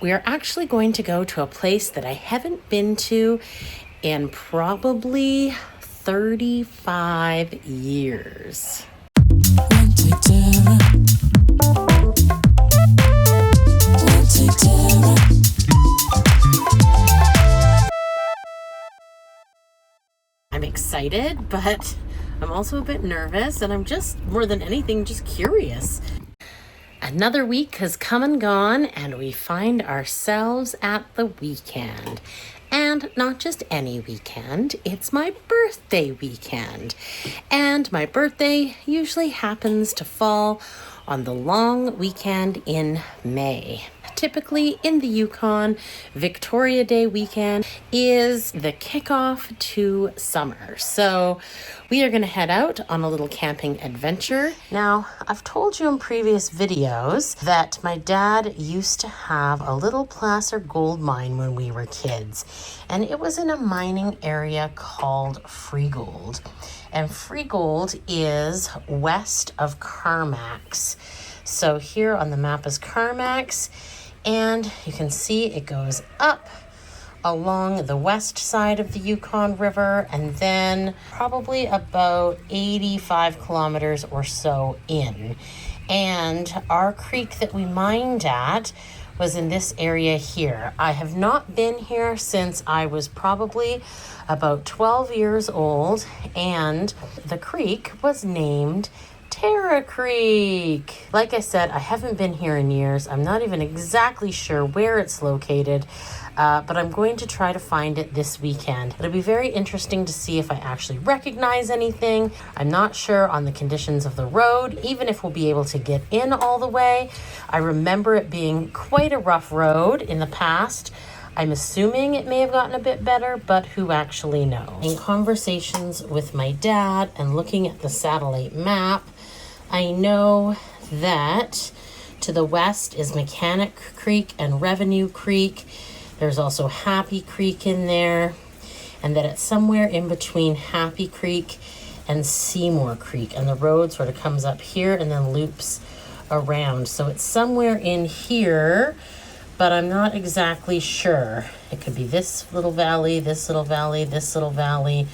We are actually going to go to a place that I haven't been to in probably 35 years. I'm excited, but I'm also a bit nervous, and I'm just, more than anything, just curious. Another week has come and gone, and we find ourselves at the weekend. And not just any weekend, it's my birthday weekend. And my birthday usually happens to fall on the long weekend in May. Typically in the Yukon, Victoria Day weekend is the kickoff to summer. So we are going to head out on a little camping adventure. Now, I've told you in previous videos that my dad used to have a little placer gold mine when we were kids, and it was in a mining area called Freegold. And Freegold is west of Carmacks. So here on the map is Carmacks, and you can see it goes up along the west side of the Yukon River, and then probably about 85 kilometers or so in. And our creek that we mined at was in this area here. I have not been here since I was probably about 12 years old, and the creek was named Tara Creek. Like I said, I haven't been here in years. I'm not even exactly sure where it's located, but I'm going to try to find it this weekend. It'll be very interesting to see if I actually recognize anything. I'm not sure on the conditions of the road, even if we'll be able to get in all the way. I remember it being quite a rough road in the past. I'm assuming it may have gotten a bit better, but who actually knows? In conversations with my dad and looking at the satellite map, I know that to the west is Mechanic Creek and Revenue Creek. There's also Happy Creek in there, and that it's somewhere in between Happy Creek and Seymour Creek, and the road sort of comes up here and then loops around. So it's somewhere in here, but I'm not exactly sure. It could be this little valley, this little valley, this little valley.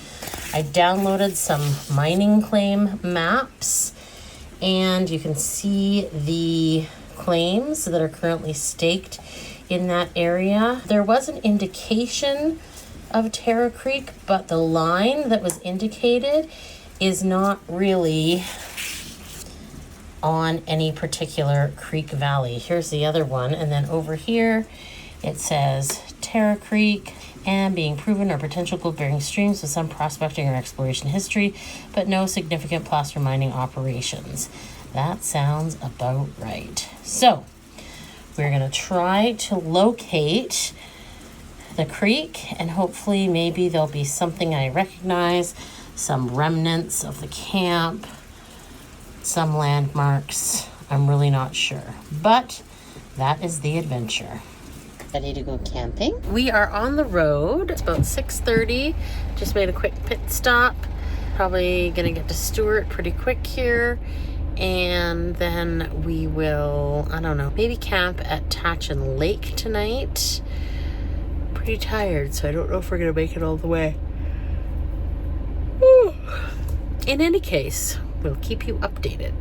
I downloaded some mining claim maps, and you can see the claims that are currently staked in that area. There was an indication of Tara Creek, but the line that was indicated is not really on any particular creek valley. Here's the other one, and then over here it says Tara Creek and being proven are potential gold-bearing streams with some prospecting or exploration history, but no significant placer mining operations. That sounds about right. So we're going to try to locate the creek, and hopefully maybe there'll be something I recognize, some remnants of the camp, some landmarks. I'm really not sure, but that is the adventure. Ready to go camping? We are on the road. It's about 6:30. Just made a quick pit stop. Probably gonna get to Stewart pretty quick here, and then we will, I don't know, maybe camp at Tatchin Lake tonight. Pretty tired, so I don't know if we're gonna make it all the way. Whew. In any case, we'll keep you updated.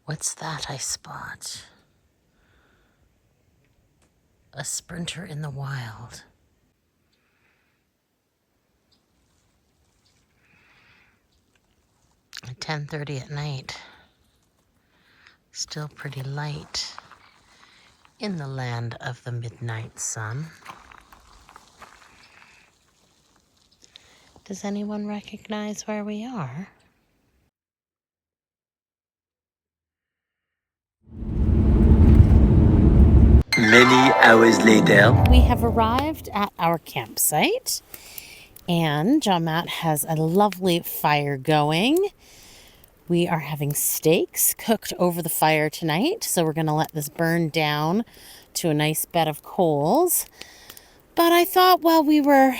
What's that I spot? A sprinter in the wild. At 10:30 at night. Still pretty light in the land of the midnight sun. Does anyone recognize where we are? Many hours later. We have arrived at our campsite, and John Matt has a lovely fire going. We are having steaks cooked over the fire tonight, so we're going to let this burn down to a nice bed of coals. But I thought while we were,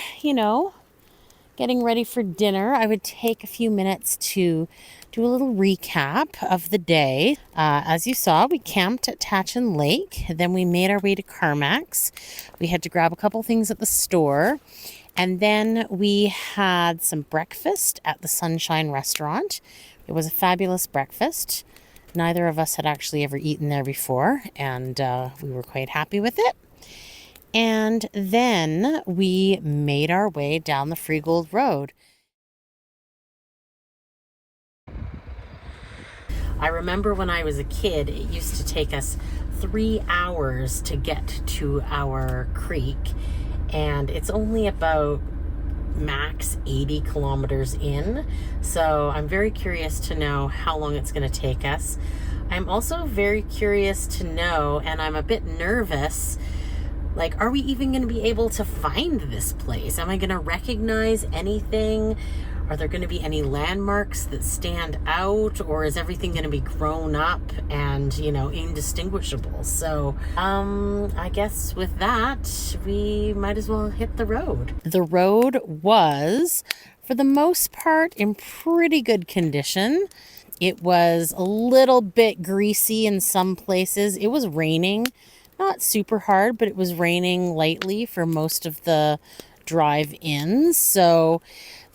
getting ready for dinner, I would take a few minutes to do a little recap of the day. As you saw, we camped at Tatchin Lake. Then we made our way to Carmacks. We had to grab a couple things at the store. And then we had some breakfast at the Sunshine Restaurant. It was a fabulous breakfast. Neither of us had actually ever eaten there before, and we were quite happy with it. And then we made our way down the Freegold Road. I remember when I was a kid, it used to take us 3 hours to get to our creek, and it's only about max 80 kilometers in. So I'm very curious to know how long it's going to take us. I'm also very curious to know, and I'm a bit nervous, like, are we even going to be able to find this place? Am I going to recognize anything? Are there going to be any landmarks that stand out, or is everything going to be grown up and, indistinguishable? So, I guess with that, we might as well hit the road. The road was, for the most part, in pretty good condition. It was a little bit greasy in some places. It was raining, not super hard, but it was raining lightly for most of the drive-ins. So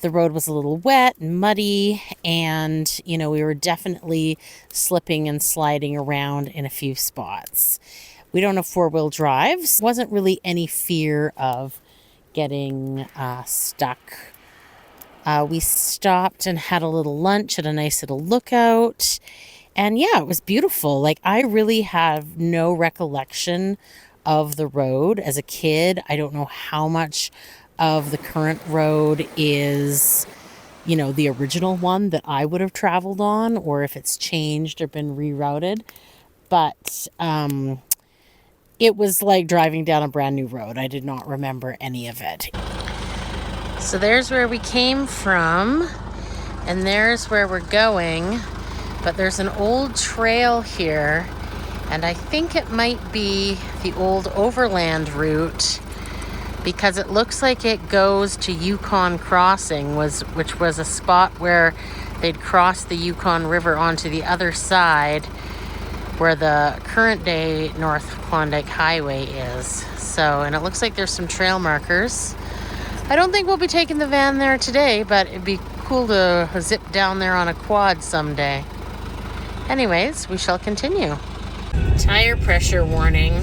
the road was a little wet and muddy, and, we were definitely slipping and sliding around in a few spots. We don't have four-wheel drives. Wasn't really any fear of getting stuck. We stopped and had a little lunch at a nice little lookout. And yeah, it was beautiful. Like, I really have no recollection of the road as a kid. I don't know how much of the current road is, the original one that I would have traveled on, or if it's changed or been rerouted. But it was like driving down a brand new road. I did not remember any of it. So there's where we came from, and there's where we're going. But there's an old trail here, and I think it might be the old overland route, because it looks like it goes to Yukon Crossing, which was a spot where they'd cross the Yukon River onto the other side, where the current day North Klondike Highway is. So, and it looks like there's some trail markers. I don't think we'll be taking the van there today, but it'd be cool to zip down there on a quad someday. Anyways, we shall continue. Tire pressure warning.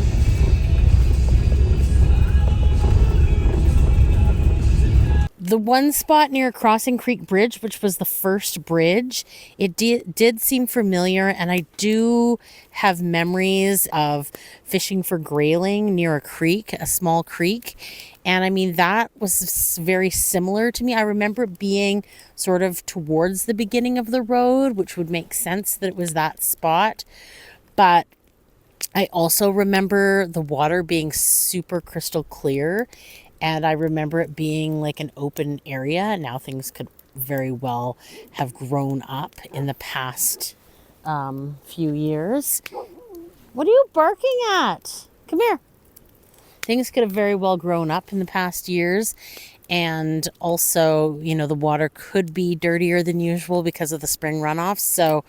The one spot near Crossing Creek Bridge, which was the first bridge, it did seem familiar, and I do have memories of fishing for grayling near a creek, a small creek. And I mean, that was very similar to me. I remember it being sort of towards the beginning of the road, which would make sense that it was that spot. But I also remember the water being super crystal clear. And I remember it being like an open area. Now things could very well have grown up in the past few years. What are you barking at? Come here. Things could have very well grown up in the past years. And also, the water could be dirtier than usual because of the spring runoff. So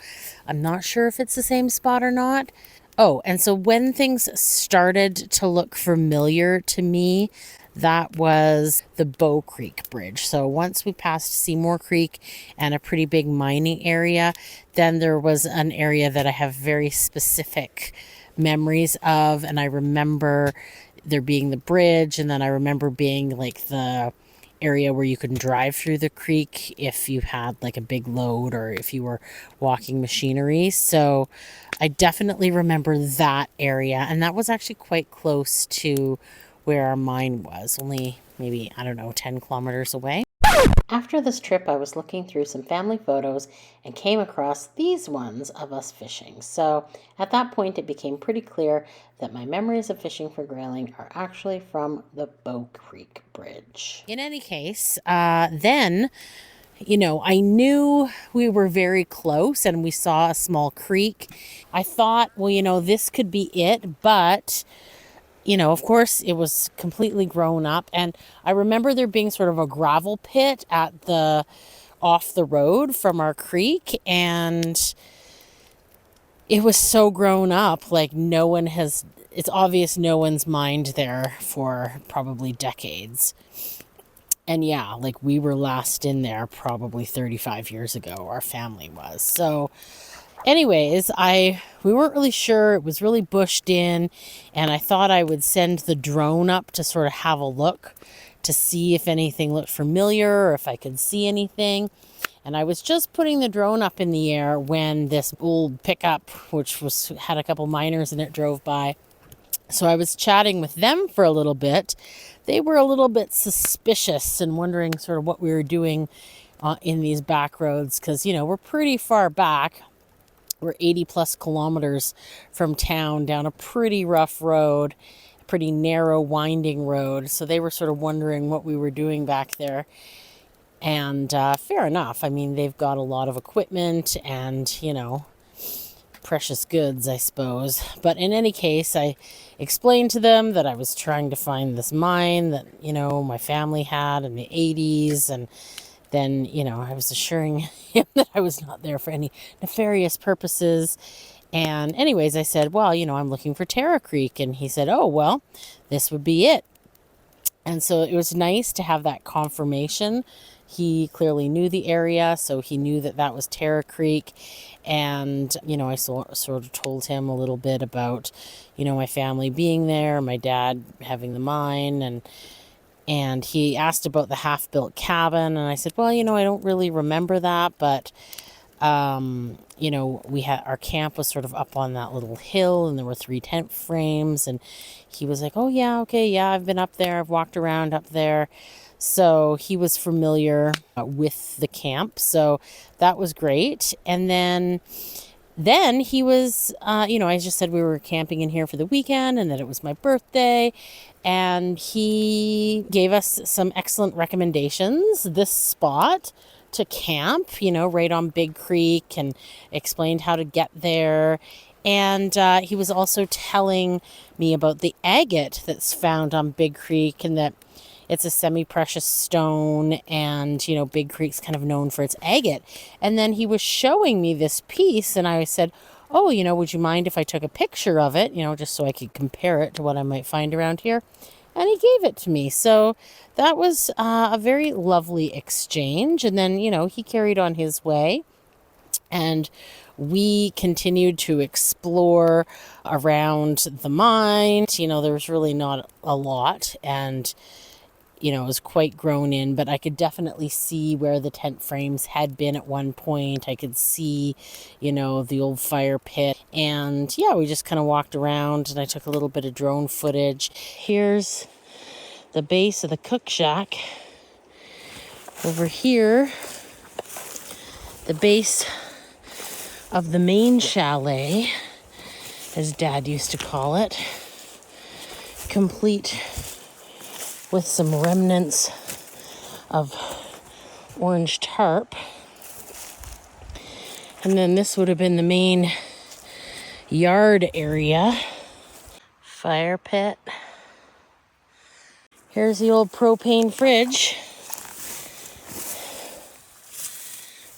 I'm not sure if it's the same spot or not. Oh, and so when things started to look familiar to me, that was the Bow Creek Bridge. So once we passed Seymour Creek and a pretty big mining area, then there was an area that I have very specific memories of. And I remember there being the bridge, and then I remember being like the area where you can drive through the creek if you had like a big load or if you were walking machinery. So I definitely remember that area, and that was actually quite close to where our mine was, only maybe, 10 kilometers away. After this trip, I was looking through some family photos and came across these ones of us fishing. So at that point, it became pretty clear that my memories of fishing for grayling are actually from the Bow Creek Bridge. In any case, then, I knew we were very close and we saw a small creek. I thought, well, this could be it, but of course, it was completely grown up. And I remember there being sort of a gravel pit at the off the road from our creek, and it was so grown up. Like, it's obvious no one's mined there for probably decades. And yeah, like, we were last in there probably 35 years ago, our family was. So anyways, we weren't really sure. It was really bushed in, and I thought I would send the drone up to sort of have a look to see if anything looked familiar or if I could see anything. And I was just putting the drone up in the air when this old pickup, which had a couple miners in it, drove by. So I was chatting with them for a little bit. They were a little bit suspicious and wondering sort of what we were doing in these back roads, because, we're pretty far back. We're 80 plus kilometers from town down a pretty rough road, pretty narrow, winding road. So they were sort of wondering what we were doing back there. And fair enough. I mean, they've got a lot of equipment and, precious goods, I suppose. But in any case, I explained to them that I was trying to find this mine that, my family had in the 80s. And then, I was assuring him that I was not there for any nefarious purposes. And anyways, I said, well, I'm looking for Tara Creek. And he said, oh, well, this would be it. And so it was nice to have that confirmation. He clearly knew the area, so he knew that that was Tara Creek. And, I sort of told him a little bit about, my family being there, my dad having the mine, and he asked about the half-built cabin. And I said, well, I don't really remember that, but, we had, our camp was sort of up on that little hill, and there were 3 tent frames. And he was like, oh, yeah, okay, yeah, I've been up there. I've walked around up there. So he was familiar with the camp. So that was great. And then he was, I just said we were camping in here for the weekend and that it was my birthday. And he gave us some excellent recommendations. This spot to camp, right on Big Creek, and explained how to get there. And he was also telling me about the agate that's found on Big Creek, and that it's a semi-precious stone, and, Big Creek's kind of known for its agate. And then he was showing me this piece, and I said, oh, would you mind if I took a picture of it, just so I could compare it to what I might find around here? And he gave it to me. So that was a very lovely exchange. And then, he carried on his way, and we continued to explore around the mine. There was really not a lot, and it was quite grown in, but I could definitely see where the tent frames had been at one point. I could see, the old fire pit. And yeah, we just kind of walked around, and I took a little bit of drone footage. Here's the base of the cook shack. Over here, the base of the main chalet, as Dad used to call it, complete with some remnants of orange tarp. And then this would have been the main yard area. Fire pit. Here's the old propane fridge,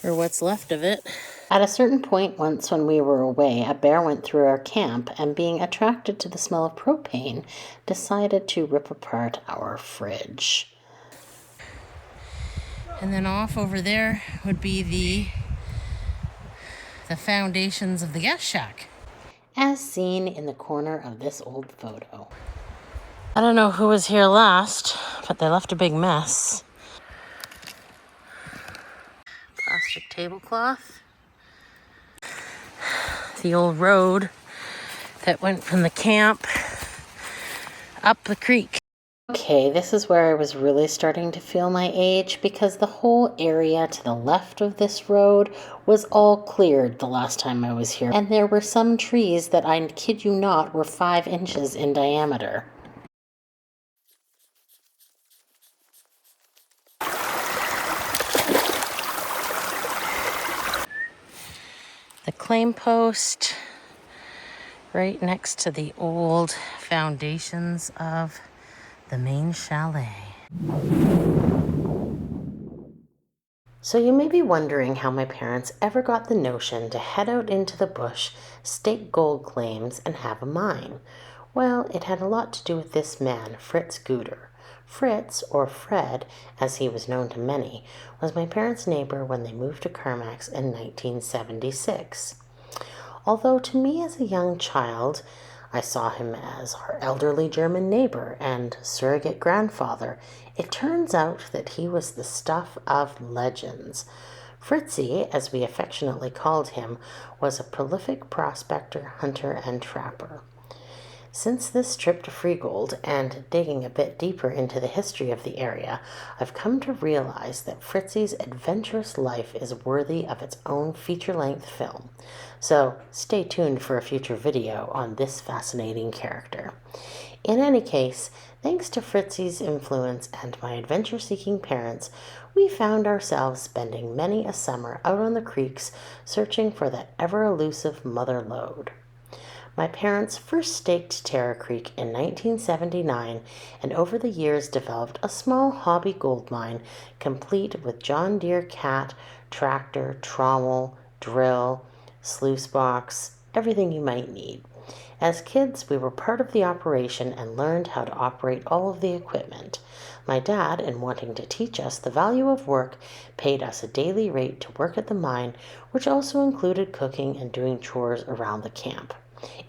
or what's left of it. At a certain point once when we were away, a bear went through our camp and, being attracted to the smell of propane, decided to rip apart our fridge. And then off over there would be the foundations of the guest shack, as seen in the corner of this old photo. I don't know who was here last, but they left a big mess. Plastic tablecloth. The old road that went from the camp up the creek. Okay, this is where I was really starting to feel my age, because the whole area to the left of this road was all cleared the last time I was here. And there were some trees that, I kid you not, were 5 inches in diameter. The claim post right next to the old foundations of the main chalet. So you may be wondering how my parents ever got the notion to head out into the bush, stake gold claims, and have a mine. Well, it had a lot to do with this man, Fritz Guter. Fritz, or Fred, as he was known to many, was my parents' neighbor when they moved to Carmacks in 1976. Although to me as a young child, I saw him as our elderly German neighbor and surrogate grandfather, it turns out that he was the stuff of legends. Fritzy, as we affectionately called him, was a prolific prospector, hunter, and trapper. Since this trip to Freegold and digging a bit deeper into the history of the area, I've come to realize that Fritzy's adventurous life is worthy of its own feature-length film. So stay tuned for a future video on this fascinating character. In any case, thanks to Fritzy's influence and my adventure-seeking parents, we found ourselves spending many a summer out on the creeks searching for that ever-elusive mother lode. My parents first staked Tara Creek in 1979 and over the years developed a small hobby gold mine complete with John Deere cat, tractor, trommel, drill, sluice box, everything you might need. As kids, we were part of the operation and learned how to operate all of the equipment. My dad, in wanting to teach us the value of work, paid us a daily rate to work at the mine, which also included cooking and doing chores around the camp.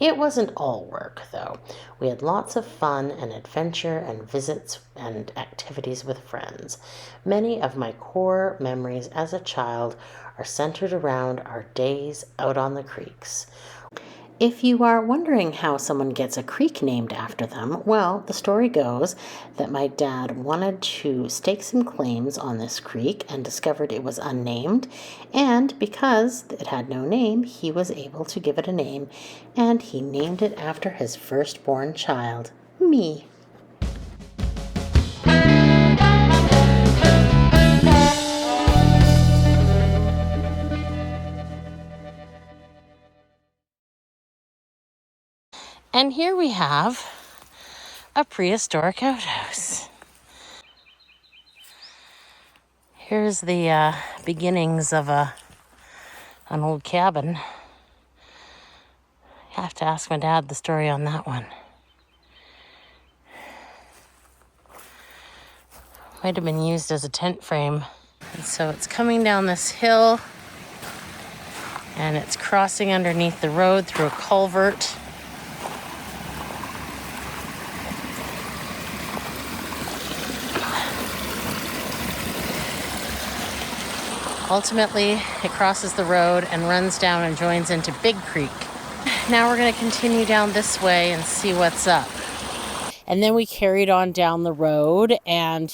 It wasn't all work, though. We had lots of fun and adventure and visits and activities with friends. Many of my core memories as a child are centered around our days out on the creeks. If you are wondering how someone gets a creek named after them, well, the story goes that my dad wanted to stake some claims on this creek and discovered it was unnamed, and because it had no name, he was able to give it a name, and he named it after his firstborn child, me. And here we have a prehistoric outhouse. Here's the beginnings of an old cabin. I have to ask my dad the story on that one. Might have been used as a tent frame. And so it's coming down this hill and it's crossing underneath the road through a culvert. Ultimately, it crosses the road and runs down and joins into Big Creek. Now we're going to continue down this way and see what's up. And then we carried on down the road, and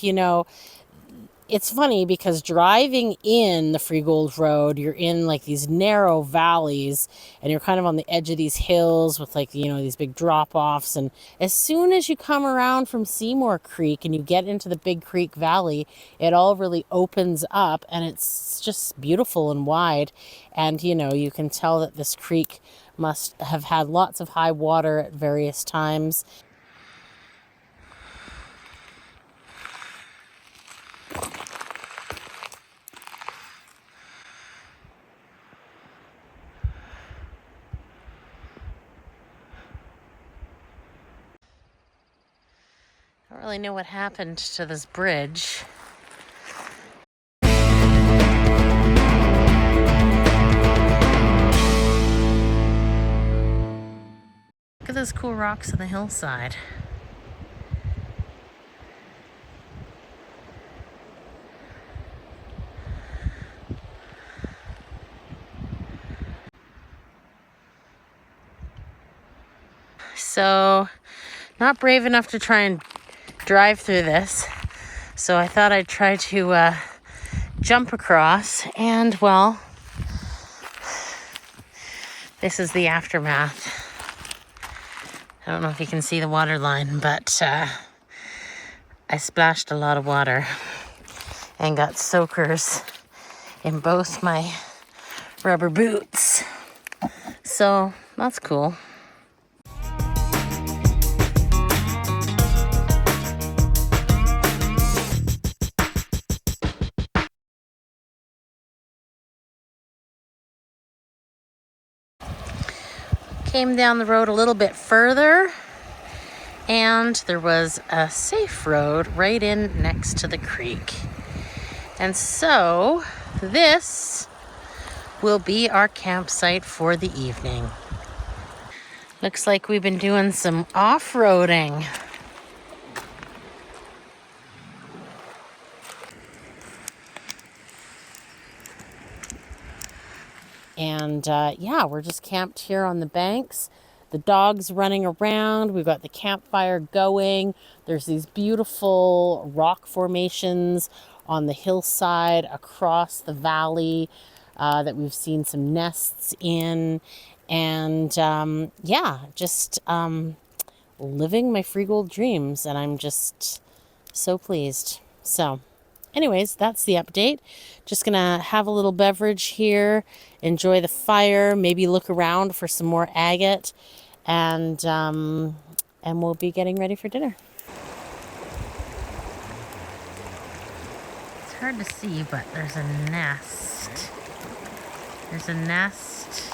it's funny because driving in the Freegold Road, you're in like these narrow valleys and you're kind of on the edge of these hills with these big drop-offs. And as soon as you come around from Seymour Creek and you get into the Big Creek Valley, it all really opens up and it's just beautiful and wide. And, you can tell that this creek must have had lots of high water at various times. I don't really know what happened to this bridge. Look at those cool rocks on the hillside. So, not brave enough to try and drive through this, so I thought I'd try to jump across, and well, this is the aftermath. I don't know if you can see the water line, but I splashed a lot of water and got soakers in both my rubber boots, so that's cool. Came down the road a little bit further, and there was a safe road right in next to the creek. And so this will be our campsite for the evening. Looks like we've been doing some off-roading. And yeah, we're just camped here on the banks. The dog's running around. We've got the campfire going. There's these beautiful rock formations on the hillside across the valley that we've seen some nests in. And yeah, just living my Freegold dreams. And I'm just so pleased. So anyways, that's the update. Just gonna have a little beverage here, enjoy the fire, maybe look around for some more agate, and we'll be getting ready for dinner. It's hard to see, but there's a nest. There's a nest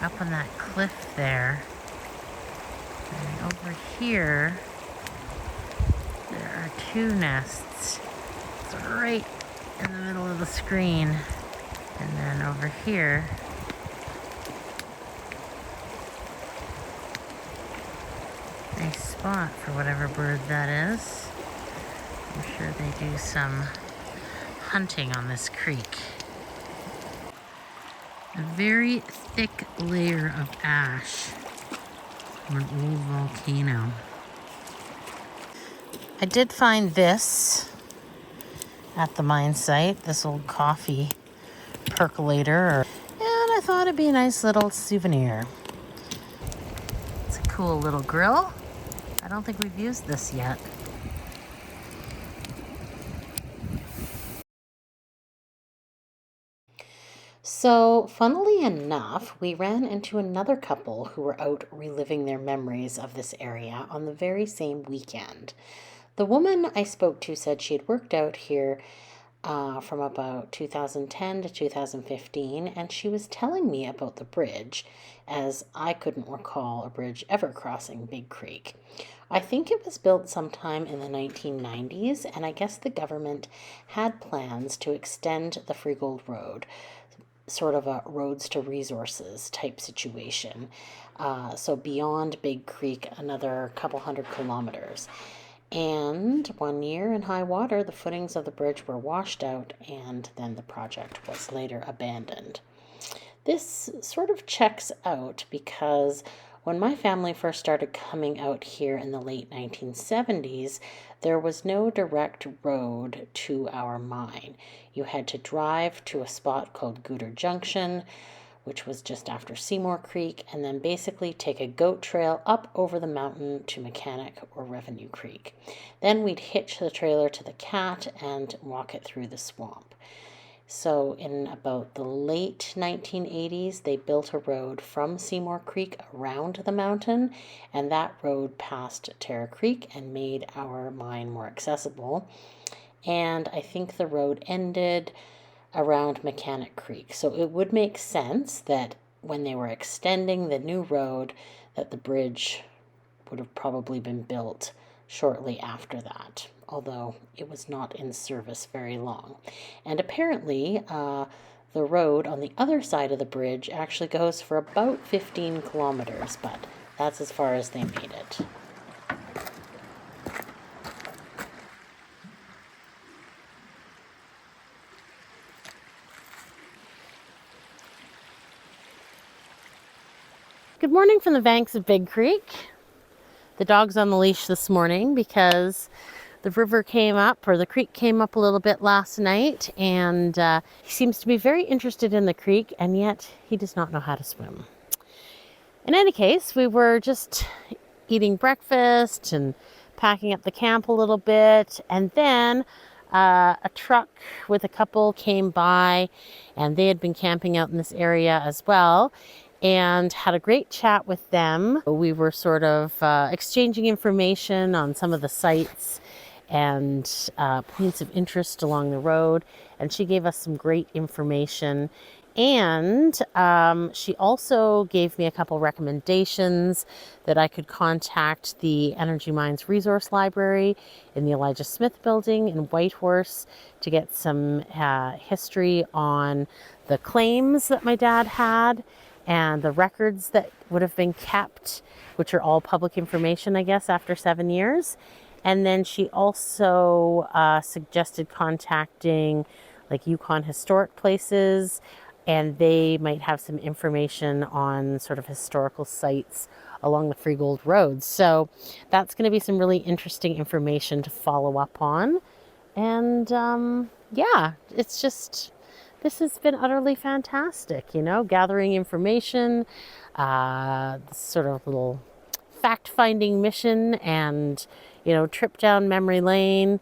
up on that cliff there. And over here, there are two nests. It's right in the middle of the screen. And then over here, nice spot for whatever bird that is. I'm sure they do some hunting on this creek. A very thick layer of ash from an old volcano. I did find this at the mine site, this old coffee percolator, and I thought it'd be a nice little souvenir. It's a cool little grill. I don't think we've used this yet. So, funnily enough, we ran into another couple who were out reliving their memories of this area on the very same weekend. The woman I spoke to said she had worked out here from about 2010 to 2015, and she was telling me about the bridge, as I couldn't recall a bridge ever crossing Big Creek. I think it was built sometime in the 1990s, and I guess the government had plans to extend the Freegold Road, sort of a roads to resources type situation. So beyond Big Creek, another couple 100 kilometers. And one year in high water, the footings of the bridge were washed out, and then the project was later abandoned. This sort of checks out because when my family first started coming out here in the late 1970s, there was no direct road to our mine. You had to drive to a spot called Gooder Junction, which was just after Seymour Creek, and then basically take a goat trail up over the mountain to Mechanic or Revenue Creek. Then we'd hitch the trailer to the Cat and walk it through the swamp. So in about the late 1980s, they built a road from Seymour Creek around the mountain, and that road passed Tara Creek and made our mine more accessible. And I think the road ended around Mechanic Creek. So it would make sense that when they were extending the new road, that the bridge would have probably been built shortly after that, although it was not in service very long. And apparently, the road on the other side of the bridge actually goes for about 15 kilometers, but that's as far as they made it. Good morning from the banks of Big Creek. The dog's on the leash this morning because the river came up, or the creek came up a little bit last night, and he seems to be very interested in the creek, and yet he does not know how to swim. In any case, we were just eating breakfast and packing up the camp a little bit, and then a truck with a couple came by, and they had been camping out in this area as well, and had a great chat with them. We were sort of exchanging information on some of the sites and points of interest along the road, and she gave us some great information And she also gave me a couple recommendations that I could contact the Energy Mines Resource Library in the Elijah Smith Building in Whitehorse to get some history on the claims that my dad had and the records that would have been kept, which are all public information, I guess, after 7 years. And then she also suggested contacting like Yukon historic places, and they might have some information on sort of historical sites along the Freegold Road. So that's going to be some really interesting information to follow up on. And yeah, it's just, this has been utterly fantastic, you know, gathering information, sort of little fact-finding mission, and, you know, trip down memory lane.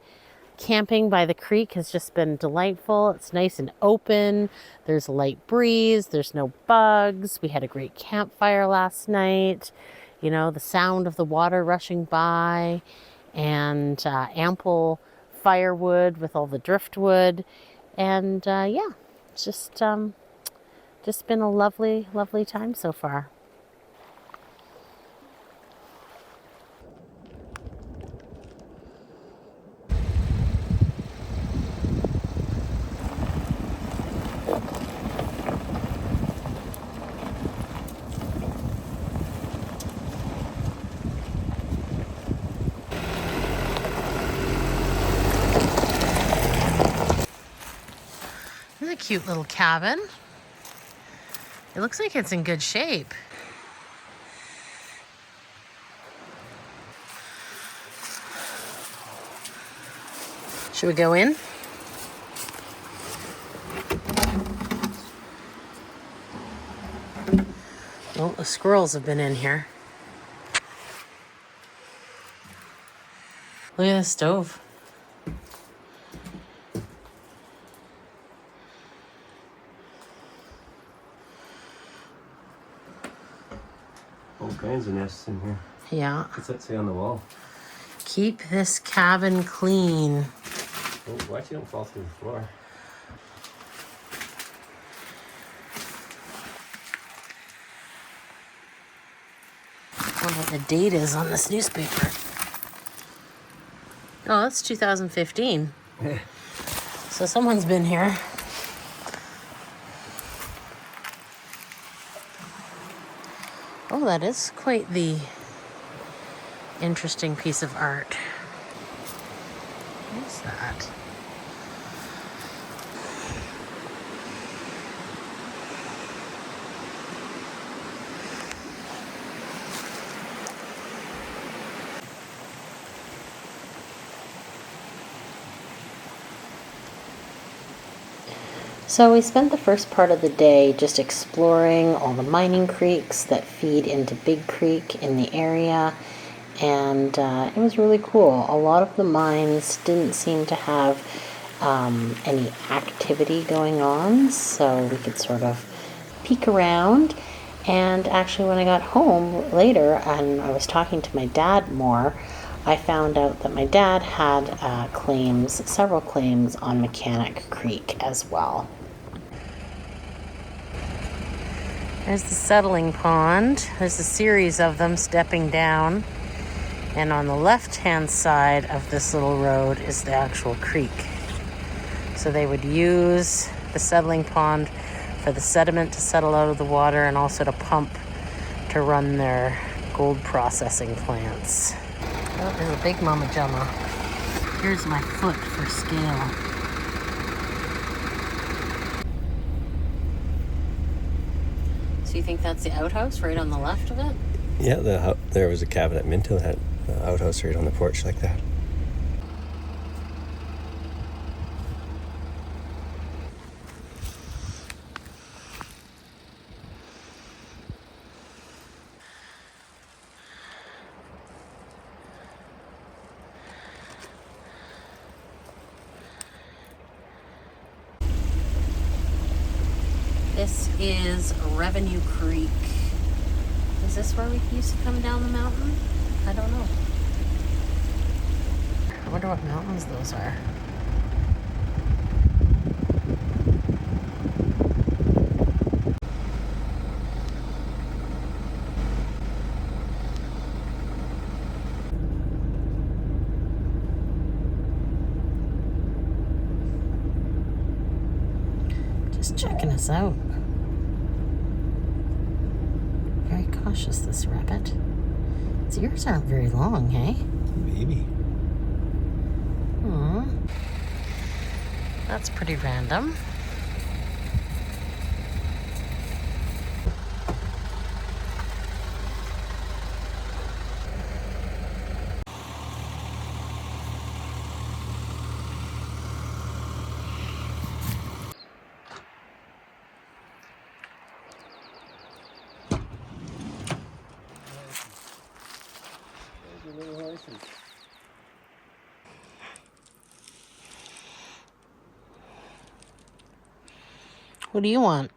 Camping by the creek has just been delightful. It's nice and open. There's a light breeze. There's no bugs. We had a great campfire last night. You know, the sound of the water rushing by, and ample firewood with all the driftwood. And yeah, it's just been a lovely, lovely time so far. This is a cute little cabin. It looks like it's in good shape. Should we go in? Oh, the squirrels have been in here. Look at the stove. All kinds of nests in here. Yeah. What's that say on the wall? Keep this cabin clean. Oh, watch you don't fall through the floor. I wonder what the date is on this newspaper. Oh, that's 2015. So someone's been here. Oh, that is quite the interesting piece of art. What's that? So we spent the first part of the day just exploring all the mining creeks that feed into Big Creek in the area, and it was really cool. A lot of the mines didn't seem to have any activity going on, so we could sort of peek around. And actually, when I got home later and I was talking to my dad more, I found out that my dad had several claims on Mechanic Creek as well. There's the settling pond. There's a series of them stepping down. And on the left-hand side of this little road is the actual creek. So they would use the settling pond for the sediment to settle out of the water, and also to pump to run their gold processing plants. Oh, there's a big mama jama. Here's my foot for scale. So you think that's the outhouse right on the left of it? Yeah, there was a cabin at Minto that had an outhouse right on the porch like that. This is Revenue Creek. Is this where we used to come down the mountain? I don't know. I wonder what mountains those are. Just checking us out. Very cautious, this rabbit. Its ears aren't very long, hey? Maybe. Aw. That's pretty random. What do you want?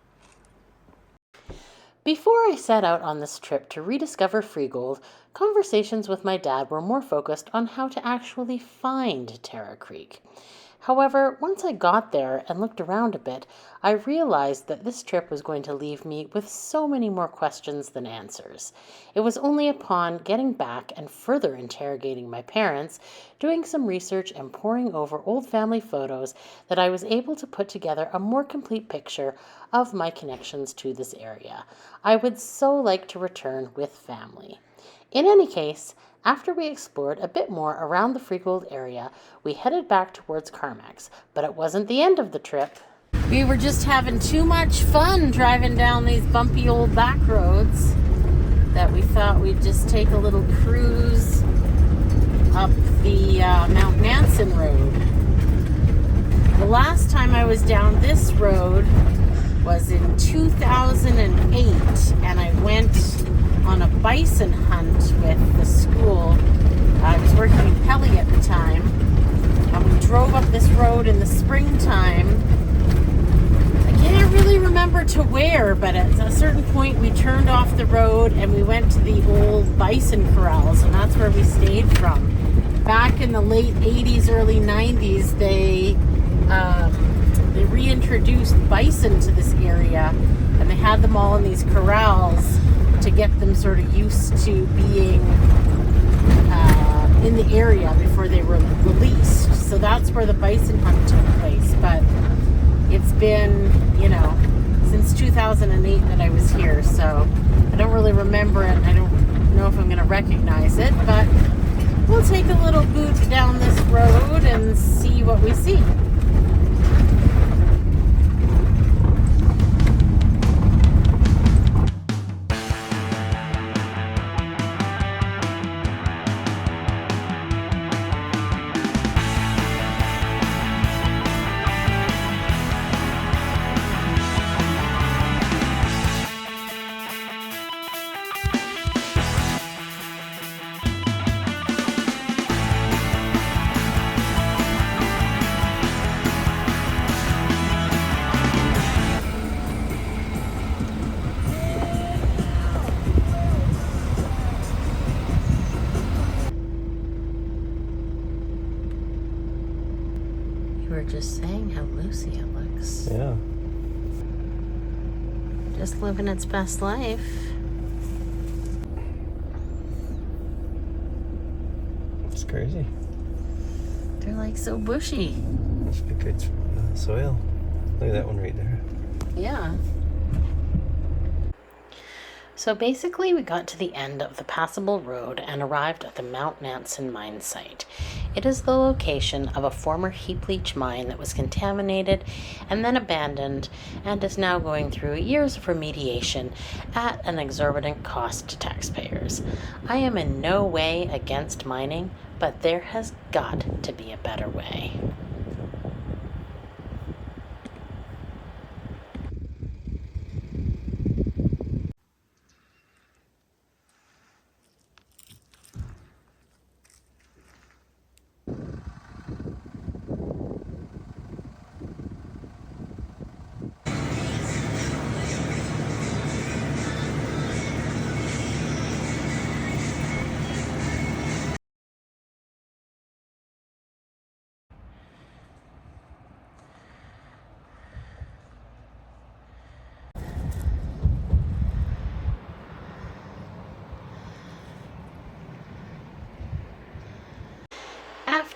Before I set out on this trip to rediscover Freegold, conversations with my dad were more focused on how to actually find Tara Creek. However, once I got there and looked around a bit, I realized that this trip was going to leave me with so many more questions than answers. It was only upon getting back and further interrogating my parents, doing some research and poring over old family photos that I was able to put together a more complete picture of my connections to this area. I would so like to return with family. In any case, after we explored a bit more around the Freegold area, we headed back towards Carmacks, but it wasn't the end of the trip. We were just having too much fun driving down these bumpy old back roads that we thought we'd just take a little cruise up the Mount Nansen Road. The last time I was down this road was in 2008, and I went on a bison hunt with the school. I was working in Pelly at the time, and we drove up this road in the springtime. I can't really remember to where, but at a certain point we turned off the road and we went to the old bison corrals, and that's where we stayed from. Back in the late 80s, early 90s, they reintroduced bison to this area, and they had them all in these corrals to get them sort of used to being in the area before they were released. So that's where the bison hunt took place. But it's been, since 2008 that I was here, so I don't really remember it. I don't know if I'm going to recognize it, but we'll take a little boot down this road and see what we see. We were just saying how loosey it looks. Yeah. Just living its best life. It's crazy. They're like so bushy. Must be good soil. Look at that one right there. Yeah. So basically we got to the end of the passable road and arrived at the Mount Nansen mine site. It is the location of a former heap leach mine that was contaminated and then abandoned and is now going through years of remediation at an exorbitant cost to taxpayers. I am in no way against mining, but there has got to be a better way.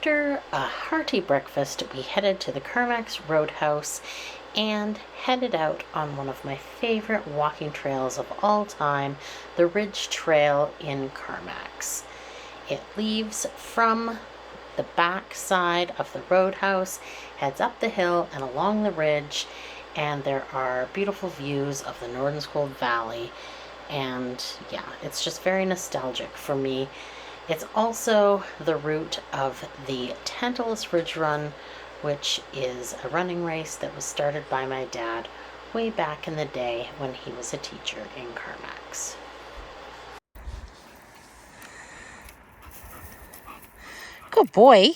After a hearty breakfast, we headed to the Carmacks Roadhouse and headed out on one of my favorite walking trails of all time, the Ridge Trail in Carmacks. It leaves from the back side of the roadhouse, heads up the hill and along the ridge, and there are beautiful views of the Nordenskjold Valley. And yeah, it's just very nostalgic for me. It's also the route of the Tantalus Ridge Run, which is a running race that was started by my dad way back in the day when he was a teacher in Carmacks. Good boy.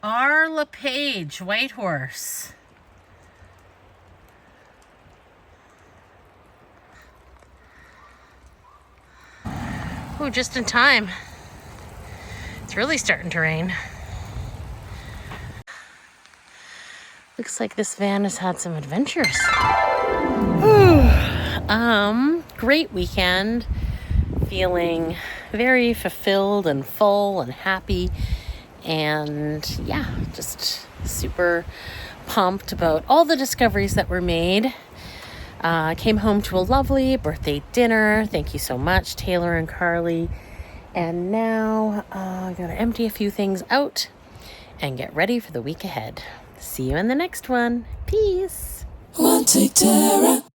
Our LePage White Horse. Oh, just in time. It's really starting to rain. Looks like this van has had some adventures. Great weekend. Feeling very fulfilled and full and happy. And yeah, just super pumped about all the discoveries that were made. Came home to a lovely birthday dinner. Thank you so much, Taylor and Carly. And now I'm gonna empty a few things out and get ready for the week ahead. See you in the next one. Peace. One take Tara.